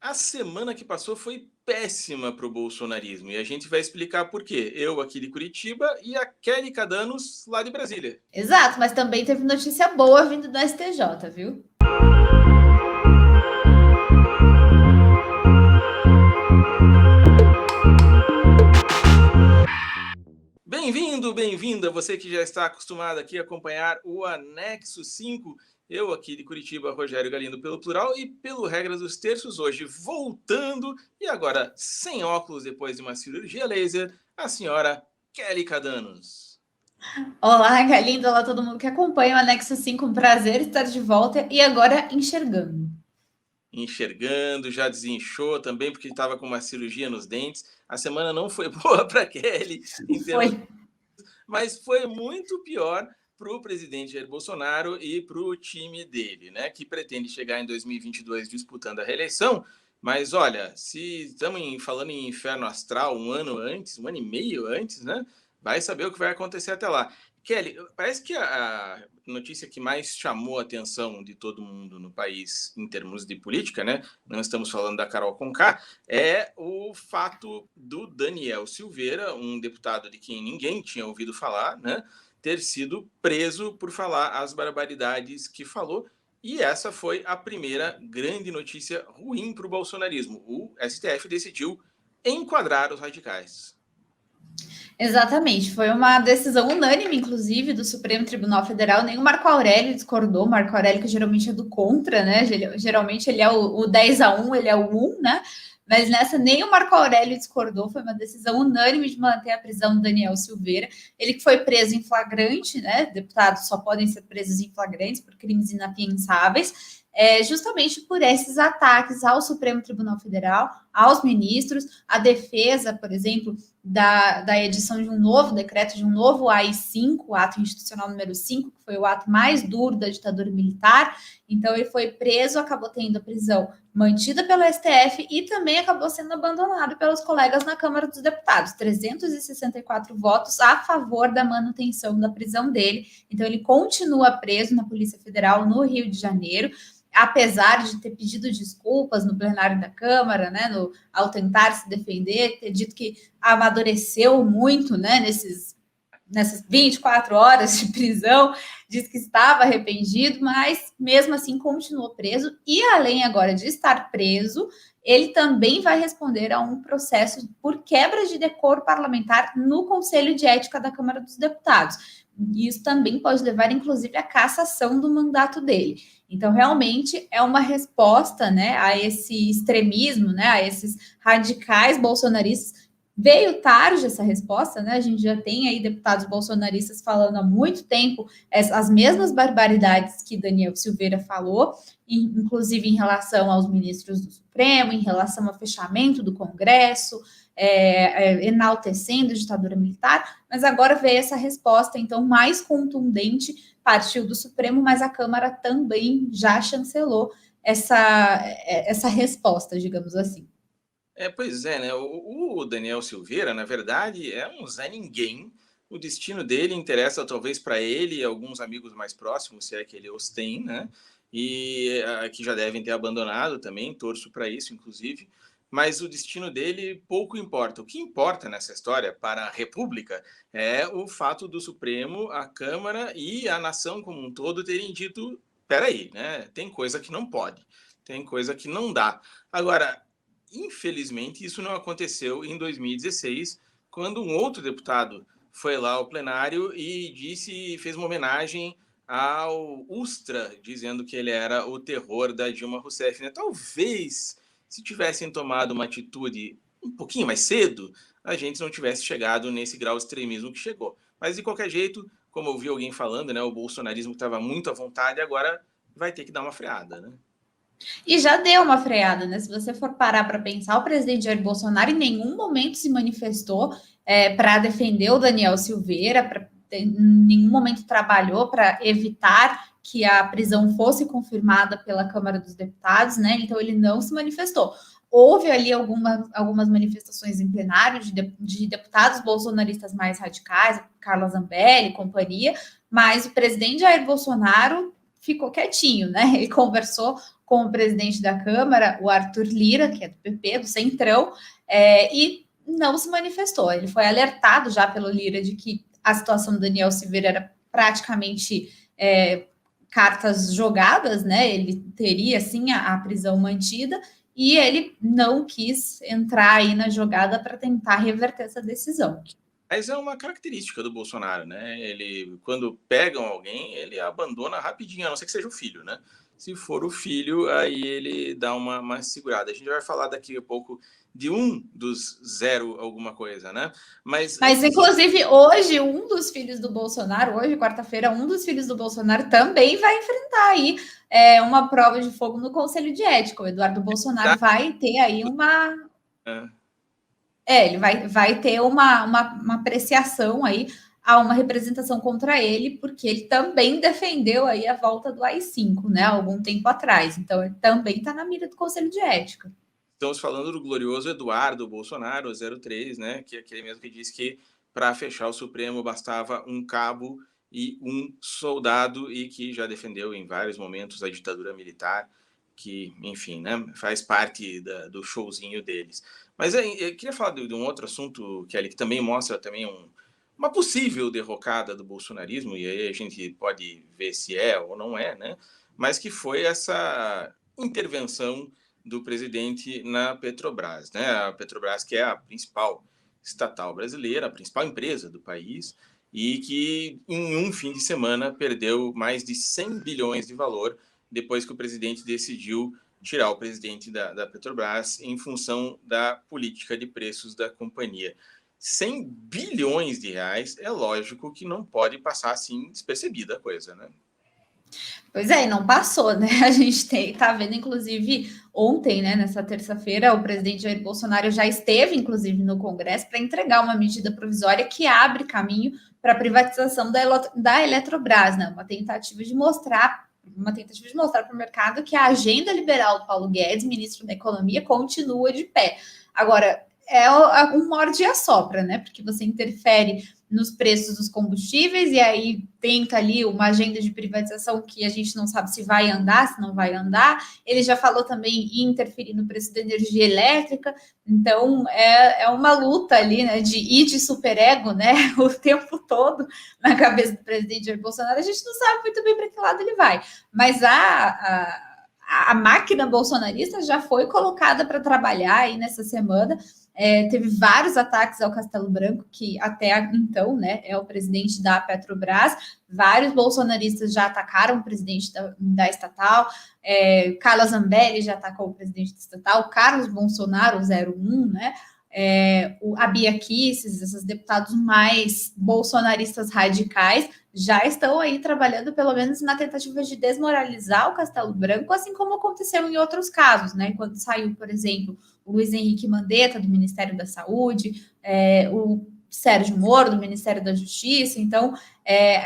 A semana que passou foi péssima para o bolsonarismo e a gente vai explicar por quê. Eu aqui de Curitiba e a Kelly Cadanos lá de Brasília. Exato, mas também teve notícia boa vindo do STJ, viu? Bem-vindo, bem-vinda, você que já está acostumado aqui a acompanhar o Anexo 5. Eu aqui de Curitiba, Rogério Galindo pelo plural e pelo Regra dos Terços, hoje voltando e agora sem óculos depois de uma cirurgia laser, a senhora Kelly Cadanos. Olá, Galindo, olá todo mundo que acompanha o Anexo 5, um prazer estar de volta e agora enxergando. Enxergando, já desinchou também porque estava com uma cirurgia nos dentes. A semana não foi boa para Kelly em termos, Foi. mas foi muito pior para o presidente Jair Bolsonaro e para o time dele, né? Que pretende chegar em 2022 disputando a reeleição. Mas olha, se estamos falando em inferno astral um ano antes, um ano e meio antes, né? Vai saber o que vai acontecer até lá. Kelly, parece que a notícia que mais chamou a atenção de todo mundo no país em termos de política, né? Não estamos falando da Carol Conká, é o fato do Daniel Silveira, um deputado de quem ninguém tinha ouvido falar, né? Ter sido preso por falar as barbaridades que falou. E essa foi a primeira grande notícia ruim para o bolsonarismo. O STF decidiu enquadrar os radicais. Exatamente, foi uma decisão unânime, inclusive, do Supremo Tribunal Federal. Nem o Marco Aurélio discordou. Marco Aurélio, que geralmente é do contra, né? Geralmente ele é o 10-1, ele é o 1, né? Mas nessa nem o Marco Aurélio discordou. Foi uma decisão unânime de manter a prisão do Daniel Silveira. Ele que foi preso em flagrante, né? Deputados só podem ser presos em flagrantes por crimes inafiançáveis. Justamente por esses ataques ao Supremo Tribunal Federal, aos ministros, a defesa, por exemplo, da edição de um novo decreto, de um novo AI-5, o ato institucional número 5, que foi o ato mais duro da ditadura militar. Então, ele foi preso, acabou tendo a prisão mantida pelo STF e também acabou sendo abandonado pelos colegas na Câmara dos Deputados. 364 votos a favor da manutenção da prisão dele. Então, ele continua preso na Polícia Federal no Rio de Janeiro, apesar de ter pedido desculpas no plenário da Câmara, né, ao tentar se defender, ter dito que amadureceu muito, né, nessas 24 horas de prisão, diz que estava arrependido, mas mesmo assim continuou preso, e além agora de estar preso, ele também vai responder a um processo por quebra de decoro parlamentar no Conselho de Ética da Câmara dos Deputados. E isso também pode levar, inclusive, à cassação do mandato dele. Então, realmente, é uma resposta, né, a esse extremismo, né, a esses radicais bolsonaristas. Veio tarde essa resposta, né? A gente já tem aí deputados bolsonaristas falando há muito tempo as mesmas barbaridades que Daniel Silveira falou, inclusive em relação aos ministros do Supremo, em relação ao fechamento do Congresso, enaltecendo a ditadura militar, mas agora veio essa resposta, então, mais contundente, partiu do Supremo, mas a Câmara também já chancelou essa resposta, digamos assim. Pois é, né? O Daniel Silveira, na verdade, é um Zé Ninguém. O destino dele interessa talvez para ele e alguns amigos mais próximos, se é que ele os tem, né? E que já devem ter abandonado também, torço para isso, inclusive. Mas o destino dele pouco importa. O que importa nessa história para a República é o fato do Supremo, a Câmara e a nação como um todo terem dito: peraí, né? Tem coisa que não pode, tem coisa que não dá. Agora, infelizmente, isso não aconteceu em 2016, quando um outro deputado foi lá ao plenário e fez uma homenagem ao Ustra, dizendo que ele era o terror da Dilma Rousseff, né? Talvez, se tivessem tomado uma atitude um pouquinho mais cedo, a gente não tivesse chegado nesse grau de extremismo que chegou. Mas, de qualquer jeito, como eu vi alguém falando, né, o bolsonarismo estava muito à vontade, agora vai ter que dar uma freada, né? E já deu uma freada, né? Se você for parar para pensar, o presidente Jair Bolsonaro em nenhum momento se manifestou para defender o Daniel Silveira, em nenhum momento trabalhou para evitar que a prisão fosse confirmada pela Câmara dos Deputados, né? Então ele não se manifestou. Houve ali algumas manifestações em plenário de deputados bolsonaristas mais radicais, Carla Zambelli, companhia, mas o presidente Jair Bolsonaro ficou quietinho, né? Ele conversou com o presidente da Câmara, o Arthur Lira, que é do PP, do Centrão, e não se manifestou. Ele foi alertado já pelo Lira de que a situação do Daniel Silveira era praticamente cartas jogadas, né? Ele teria, sim, a prisão mantida, e ele não quis entrar aí na jogada para tentar reverter essa decisão. Mas é uma característica do Bolsonaro, né? Ele, quando pegam alguém, ele abandona rapidinho, a não ser que seja o filho, né? Se for o filho, aí ele dá uma segurada. A gente vai falar daqui a pouco de um dos 0 alguma coisa, né? Mas inclusive, hoje, um dos filhos do Bolsonaro, hoje, quarta-feira, um dos filhos do Bolsonaro também vai enfrentar aí uma prova de fogo no Conselho de Ética. O Eduardo Bolsonaro vai ter aí uma... ele vai ter uma apreciação aí, a uma representação contra ele, porque ele também defendeu aí a volta do AI-5, né, algum tempo atrás. Então, ele também está na mira do Conselho de Ética. Estamos falando do glorioso Eduardo Bolsonaro, 03, né, que é aquele mesmo que disse que para fechar o Supremo bastava um cabo e um soldado, e que já defendeu em vários momentos a ditadura militar, que, enfim, né, faz parte do showzinho deles. Mas eu queria falar de um outro assunto, Kelly, que também mostra também uma possível derrocada do bolsonarismo, e aí a gente pode ver se é ou não é, né? Mas que foi essa intervenção do presidente na Petrobras, né? A Petrobras, que é a principal estatal brasileira, a principal empresa do país, e que em um fim de semana perdeu mais de 100 bilhões de valor depois que o presidente decidiu tirar o presidente da Petrobras em função da política de preços da companhia. 100 bilhões de reais, é lógico que não pode passar assim despercebida a coisa, né? Pois é, e não passou, né? A gente está vendo, inclusive, ontem, né, nessa terça-feira, o presidente Jair Bolsonaro já esteve, inclusive, no Congresso para entregar uma medida provisória que abre caminho para a privatização da Eletrobras, né? Uma tentativa de mostrar para o mercado que a agenda liberal do Paulo Guedes, ministro da Economia, continua de pé. Agora, é um morde e assopra, né? Porque você interfere nos preços dos combustíveis e aí tenta ali uma agenda de privatização que a gente não sabe se vai andar, se não vai andar. Ele já falou também em interferir no preço da energia elétrica. Então, é uma luta ali, né, de superego, né, o tempo todo na cabeça do presidente Jair Bolsonaro. A gente não sabe muito bem para que lado ele vai. Mas a máquina bolsonarista já foi colocada para trabalhar aí nessa semana. Teve vários ataques ao Castelo Branco, que até então, né, é o presidente da Petrobras. Vários bolsonaristas já atacaram o presidente da estatal. Carla Zambelli já atacou o presidente da estatal. Carlos Bolsonaro, 01, né? A Bia Kicis, esses deputados mais bolsonaristas radicais, já estão aí trabalhando, pelo menos na tentativa de desmoralizar o Castelo Branco, assim como aconteceu em outros casos, né? Quando saiu, por exemplo, o Luiz Henrique Mandetta, do Ministério da Saúde, o Sérgio Moro, do Ministério da Justiça. Então,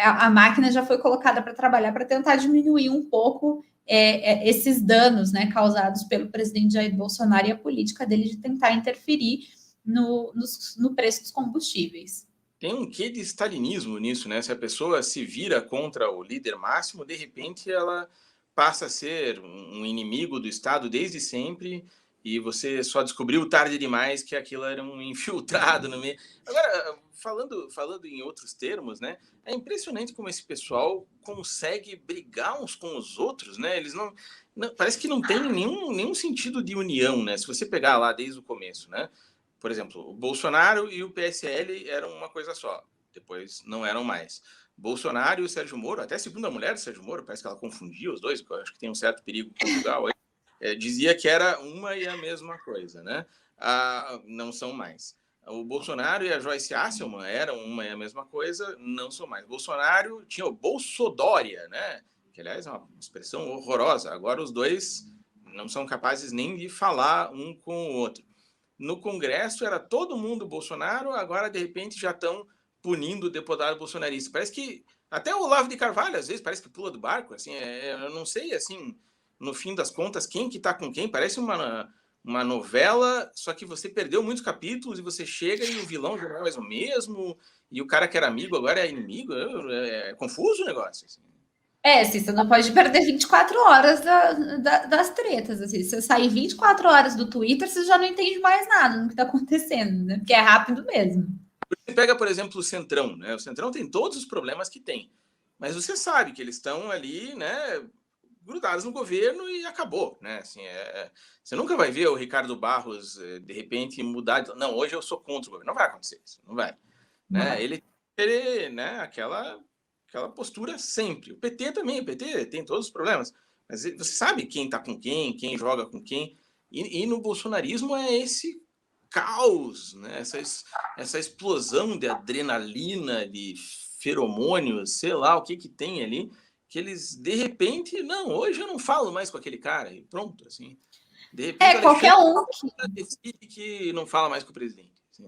a máquina já foi colocada para trabalhar, para tentar diminuir um pouco esses danos, né, causados pelo presidente Jair Bolsonaro e a política dele de tentar interferir no preço dos combustíveis. Tem um quê de stalinismo nisso, né? Se a pessoa se vira contra o líder máximo, de repente ela passa a ser um inimigo do Estado desde sempre, e você só descobriu tarde demais que aquilo era um infiltrado no meio. Agora, falando em outros termos, né? É impressionante como esse pessoal consegue brigar uns com os outros, né? Eles não parece que não tem nenhum sentido de união, né? Se você pegar lá desde o começo, né? Por exemplo, o Bolsonaro e o PSL eram uma coisa só, depois não eram mais. Bolsonaro e o Sérgio Moro, até segundo a mulher do Sérgio Moro, parece que ela confundia os dois, porque eu acho que tem um certo perigo conjugal aí, dizia que era uma e a mesma coisa, né? Não são mais. O Bolsonaro e a Joyce Hasselmann eram uma e a mesma coisa, não são mais. Bolsonaro tinha o Bolsodória, né? Que, aliás, é uma expressão horrorosa. Agora os dois não são capazes nem de falar um com o outro. No Congresso era todo mundo Bolsonaro, agora de repente já estão punindo o deputado bolsonarista. Parece que até o Olavo de Carvalho às vezes parece que pula do barco, assim, eu não sei assim, no fim das contas quem que tá com quem, parece uma novela, só que você perdeu muitos capítulos e você chega e o vilão já não é mais o mesmo, e o cara que era amigo agora é inimigo, é confuso o negócio, assim. Assim, você não pode perder 24 horas das tretas. Assim. Se você sair 24 horas do Twitter, você já não entende mais nada do que está acontecendo, né? Porque é rápido mesmo. Você pega, por exemplo, o Centrão, né? O Centrão tem todos os problemas que tem, mas você sabe que eles estão ali, né, grudados no governo e acabou, né? Assim, você nunca vai ver o Ricardo Barros, de repente, mudar. Não, hoje eu sou contra o governo. Não vai acontecer isso, não vai. Não Né? vai. Ele, né, aquela postura sempre. O PT também, o PT tem todos os problemas, mas você sabe quem está com quem joga com quem. E no bolsonarismo é esse caos, né? Essa explosão de adrenalina, de feromônios, sei lá o que tem ali, que eles, de repente, não, hoje eu não falo mais com aquele cara, e pronto, assim. De repente, o Qualquer Alexandre um decide que não fala mais com o presidente. Assim.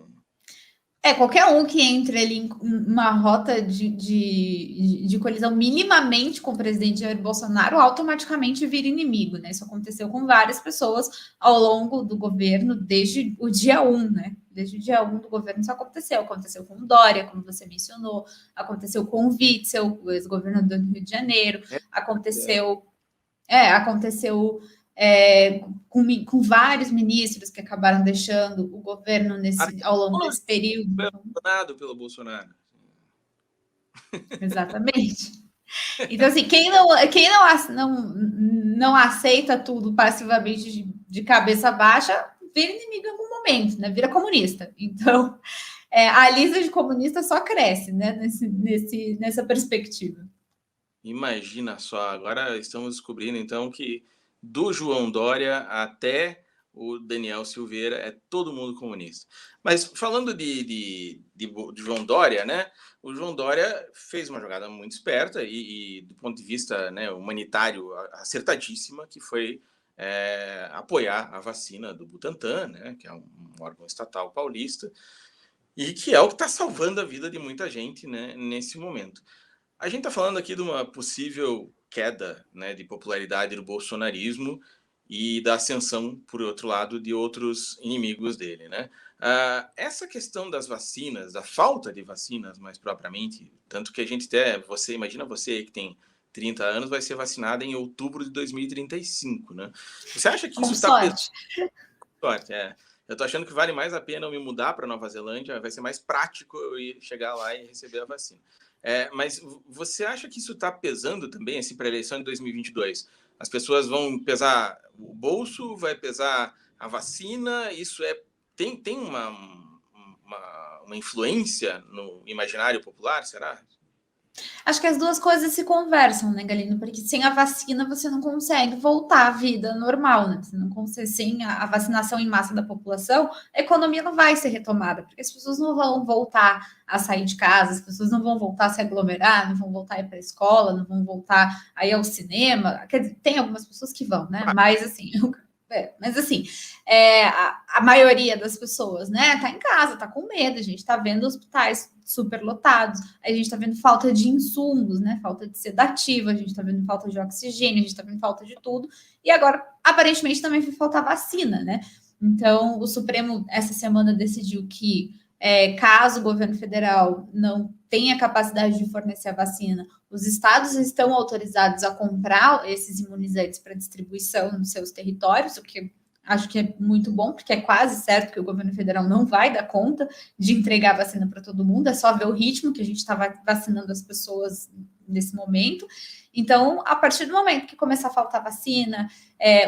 qualquer um que entre ali em uma rota de colisão minimamente com o presidente Jair Bolsonaro automaticamente vira inimigo, né? Isso aconteceu com várias pessoas ao longo do governo, desde o dia 1, né? Desde o dia 1 do governo isso aconteceu. Aconteceu com o Dória, como você mencionou, aconteceu com o Witzel, o ex-governador do Rio de Janeiro, aconteceu com vários ministros que acabaram deixando o governo ao longo desse período. Foi abandonado pelo Bolsonaro. Exatamente. Então, assim, quem não aceita tudo passivamente de cabeça baixa, vira inimigo em algum momento, né? Vira comunista. Então, a lista de comunistas só cresce, né? Nessa perspectiva. Imagina só, agora estamos descobrindo então que do João Dória até o Daniel Silveira é todo mundo comunista. Mas falando de João Dória, né? O João Dória fez uma jogada muito esperta e do ponto de vista, né, humanitário acertadíssima, que foi apoiar a vacina do Butantan, né, que é um órgão estatal paulista, e que é o que está salvando a vida de muita gente, né, nesse momento. A gente está falando aqui de uma possível queda, né, de popularidade do bolsonarismo e da ascensão, por outro lado, de outros inimigos dele. Né? Essa questão das vacinas, da falta de vacinas, mais propriamente, tanto que a gente imagina você que tem 30 anos, vai ser vacinada em outubro de 2035. Né? Você acha que isso está pesando? Sorte, eu tô achando que vale mais a pena eu me mudar para Nova Zelândia, vai ser mais prático eu ir chegar lá e receber a vacina. Mas você acha que isso está pesando também assim, para a eleição de 2022? As pessoas vão pesar o bolso, vai pesar a vacina? Isso tem uma influência no imaginário popular, será? Acho que as duas coisas se conversam, né, Galino? Porque sem a vacina você não consegue voltar à vida normal, né? Você não consegue, sem a vacinação em massa da população, a economia não vai ser retomada, porque as pessoas não vão voltar a sair de casa, as pessoas não vão voltar a se aglomerar, não vão voltar a ir para a escola, não vão voltar a ir ao cinema. Quer dizer, tem algumas pessoas que vão, né? Mas assim, a maioria das pessoas, né, tá em casa, tá com medo, a gente tá vendo hospitais superlotados, a gente tá vendo falta de insumos, né, falta de sedativo, a gente tá vendo falta de oxigênio, a gente tá vendo falta de tudo, e agora, aparentemente, também vai faltar vacina, né, então o Supremo, essa semana, decidiu que caso o governo federal não tenha capacidade de fornecer a vacina, os estados estão autorizados a comprar esses imunizantes para distribuição nos seus territórios, o que acho que é muito bom, porque é quase certo que o governo federal não vai dar conta de entregar a vacina para todo mundo, é só ver o ritmo que a gente está vacinando as pessoas nesse momento. Então, a partir do momento que começar a faltar vacina,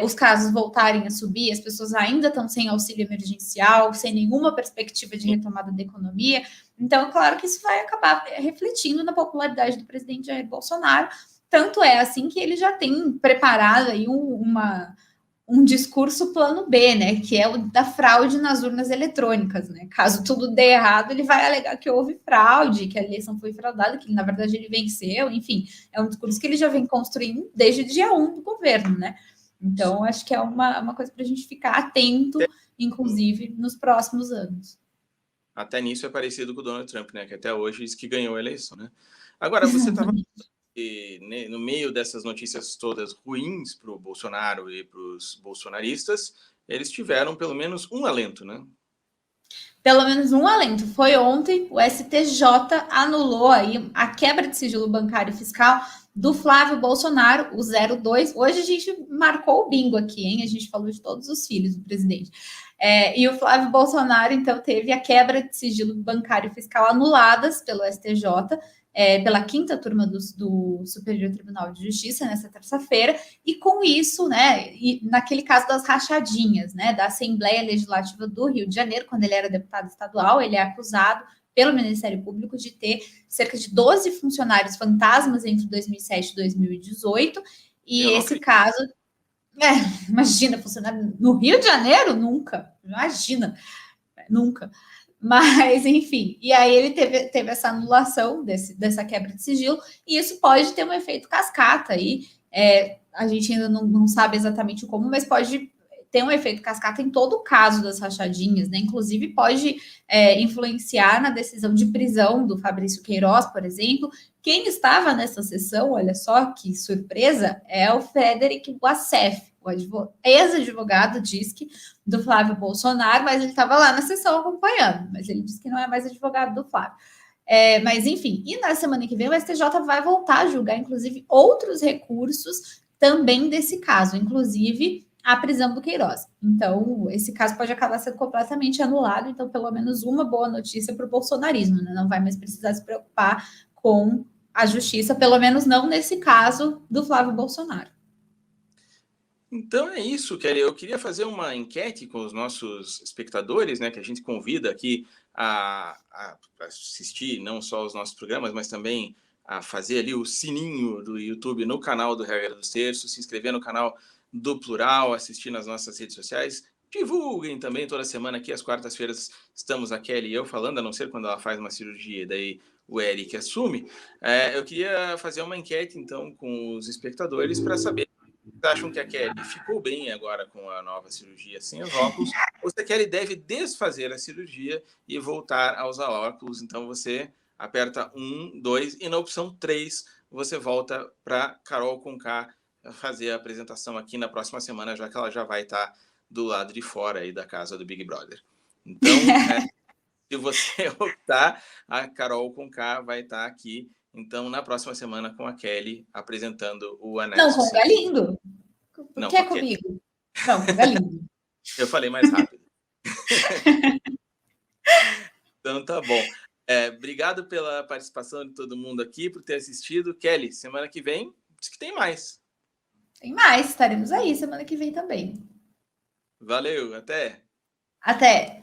os casos voltarem a subir, as pessoas ainda estão sem auxílio emergencial, sem nenhuma perspectiva de retomada da economia. Então, é claro que isso vai acabar refletindo na popularidade do presidente Jair Bolsonaro. Tanto é assim que ele já tem preparado aí um discurso plano B, né? Que é o da fraude nas urnas eletrônicas, né? Caso tudo dê errado, ele vai alegar que houve fraude, que a eleição foi fraudada, que na verdade ele venceu, enfim, é um discurso que ele já vem construindo desde o dia 1 do governo, né? Então, acho que é uma coisa para a gente ficar atento, inclusive, nos próximos anos. Até nisso é parecido com o Donald Trump, né? Que até hoje diz que ganhou a eleição, né? Agora, você estava no meio dessas notícias todas ruins para o Bolsonaro e para os bolsonaristas, eles tiveram pelo menos um alento, né? Pelo menos um alento. Foi ontem, o STJ anulou aí a quebra de sigilo bancário fiscal do Flávio Bolsonaro, o 02. Hoje a gente marcou o bingo aqui, hein? A gente falou de todos os filhos do presidente. E o Flávio Bolsonaro, então, teve a quebra de sigilo bancário e fiscal anuladas pelo STJ, pela quinta turma do Superior Tribunal de Justiça, nessa terça-feira, e com isso, né, e naquele caso das rachadinhas, né, da Assembleia Legislativa do Rio de Janeiro, quando ele era deputado estadual, ele é acusado pelo Ministério Público de ter cerca de 12 funcionários fantasmas entre 2007 e 2018, e esse caso... imagina, funcionário no Rio de Janeiro? Nunca, imagina, nunca. Mas, enfim, e aí ele teve essa anulação dessa quebra de sigilo, e isso pode ter um efeito cascata aí. A gente ainda não sabe exatamente como, mas pode ter um efeito cascata em todo o caso das rachadinhas, né? Inclusive, pode influenciar na decisão de prisão do Fabrício Queiroz, por exemplo. Quem estava nessa sessão, olha só que surpresa, é o Frederic Wassef, o ex-advogado, diz que do Flávio Bolsonaro, mas ele estava lá na sessão acompanhando, mas ele disse que não é mais advogado do Flávio. Mas, enfim, e na semana que vem o STJ vai voltar a julgar, inclusive, outros recursos também desse caso, inclusive a prisão do Queiroz. Então, esse caso pode acabar sendo completamente anulado, então, pelo menos uma boa notícia para o bolsonarismo, né? Não vai mais precisar se preocupar com a justiça, pelo menos não nesse caso do Flávio Bolsonaro. Então é isso, Kelly. Eu queria fazer uma enquete com os nossos espectadores, né, que a gente convida aqui a assistir não só os nossos programas, mas também a fazer ali o sininho do YouTube no canal do Regra dos Terços, se inscrever no canal do Plural, assistir nas nossas redes sociais. Divulguem também toda semana aqui, às quartas-feiras, estamos a Kelly e eu falando, a não ser quando ela faz uma cirurgia, daí o Eric assume. Eu queria fazer uma enquete, então, com os espectadores para saber se acham que a Kelly ficou bem agora com a nova cirurgia sem os óculos, ou se a Kelly deve desfazer a cirurgia e voltar a usar óculos. Então você aperta 1, 2 e na opção 3 você volta para Carol Conká fazer a apresentação aqui na próxima semana, já que ela já vai estar do lado de fora aí da casa do Big Brother. Então, se você optar, a Carol Conká vai estar aqui, então, na próxima semana com a Kelly apresentando o anexo. Não, com o Galindo. Não, que é comigo? Não, com o Galindo. Eu falei mais rápido. Então, tá bom. Obrigado pela participação de todo mundo aqui, por ter assistido. Kelly, semana que vem, diz que tem mais. Tem mais, estaremos aí semana que vem também. Valeu, até! Até!